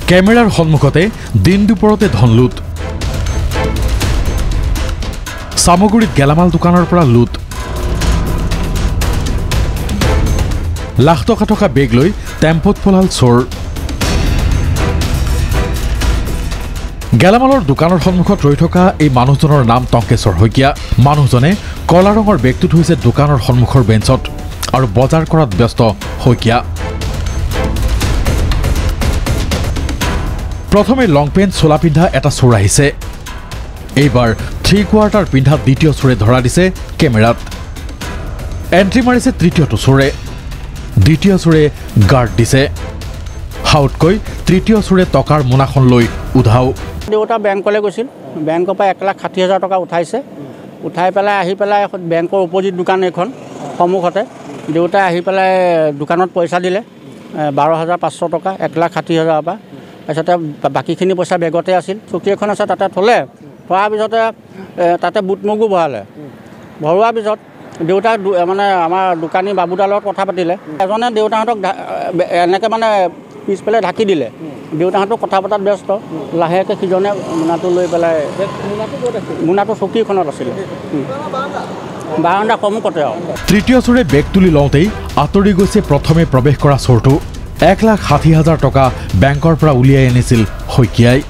কেমেৰাৰ সন্মুখতে দিন দুপৰতে ধন লুট সামগুৰিত গেলামাল দোকানৰ পৰা লুট লাখ টকা টকা বেগ লৈ টেম্পোত পলাল চোৰ গেলামালৰ দোকানৰ সন্মুখত ৰৈ থকা এই মানুহজনৰ নাম টংকেশ্বৰ শইকীয়া মানুহজনে কলা ৰঙৰ বেগটো থৈছে দোকানৰ সন্মুখৰ বেঞ্চত আৰু বজাৰ কৰাত ব্যস্ত শইকীয়া প্ৰথমে লং পেন্ট চোলা পিন্ধা এটা চোৰ আহিছে এইবাৰ 3/4 পিন্ধা দ্বিতীয় চোৰে ধৰা দিছে কেমেৰাত এন্ট্ৰি মাৰিছে তৃতীয়টো চোৰে দ্বিতীয় চোৰে গাৰ্ড দিছে হাউটকৈ তৃতীয় চোৰে টকাৰ মোনাখন লৈ উধাও দেউতা বেংকলৈ গৈছিল বেংকৰ পৰা 1,60,000 টকা উঠাইছে উঠাই পেলাই আহি পেলাই বেংকৰ অপজিট দোকান এখন সন্মুখতে দেউতাই আহি পেলাই দোকানত পইচা দিলে 12,500 টকা 1,60,000 পৰা তাৰপিছতে বাকীখিনি পইচা বেগতে আছিল চকী এখন আছে তাতে থ'লে থোৱাৰ পিছতে তাতে বুট মগু ভৰালে ভৰোৱাৰ পিছত দেউতাক মানে আমাৰ দোকানী বাবুদাৰ লগত কথা পাতিলে এজনে দেউতাহঁতক এনেকৈ মানে পিছফালে ঢাকি দিলে দেউতাহঁতক কথা পতাত ব্যস্ত লাহেকৈ সিজনে মোনাটো লৈ পেলাই মোনাটো চকীখনত আছিলে বাৰাণ্ডা সন্মুখতে আৰু তৃতীয় চোৰে বেগ তুলি লওঁতেই আঁতৰি গৈছে প্ৰথমে প্ৰৱেশ কৰা চোৰটো 1,60,000 টকা বেংকৰ পৰা উলিয়াই আনিছিল শইকীয়াই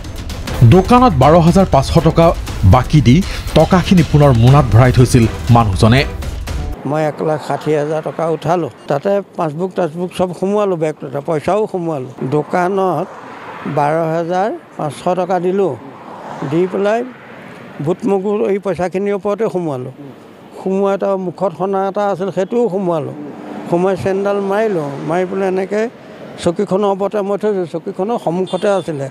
দোকানত 12,500 টকা বাকী দি টকাখিনি পুনৰ মোনাত ভৰাই থৈছিল মানুহজনে মই 1,60,000 টকা উঠালোঁ তাতে পাছবুক টাছবুক চব সোমোৱালোঁ বেগটোতে পইচাও সোমোৱালোঁ দোকানত 12,500 টকা দিলোঁ দি পেলাই বুট মগুৰ এই পইচাখিনিৰ ওপৰতে সোমোৱালোঁ সোমোৱাই তাৰ মুখত সনা এটা আছিল সেইটোও সোমোৱালোঁ সোমাই চেণ্ডাল মাৰিলোঁ মাৰি পেলাই এনেকৈ চকীখনৰ ওপৰতে মই থৈছোঁ চকীখনৰ সন্মুখতে আছিলে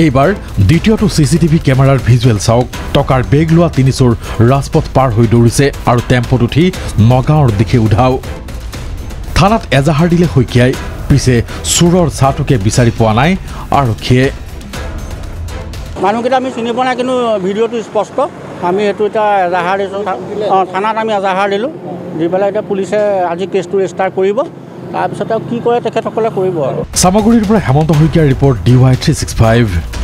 এইবাৰ দ্বিতীয়টো চিচিটিভি কেমেৰাৰ ভিজুৱেল চাওক টকাৰ বেগ লোৱা তিনি চোৰ ৰাজপথ পাৰ হৈ দৌৰিছে আৰু টেম্পোত উঠি নগাঁৱৰ দিশে উধাও থানাত এজাহাৰ দিলে শইকীয়াই পিছে চোৰৰ ছাটোকে বিচাৰি পোৱা নাই আৰক্ষীয়ে মানুহকেইটা আমি চিনি পোৱা নাই কিন্তু ভিডিঅ'টো স্পষ্ট আমি সেইটো এতিয়া এজাহাৰ দিছোঁ থানাত আমি এজাহাৰ দিলোঁ দি পেলাই এতিয়া পুলিচে আজি কেছটো ৰেজিষ্টাৰ কৰিব তাৰপিছত কি কৰে তেখেতসকলে কৰিব আৰু সামগুৰিৰ পৰা হেমন্ত শইকীয়াৰ ৰিপৰ্ট DY365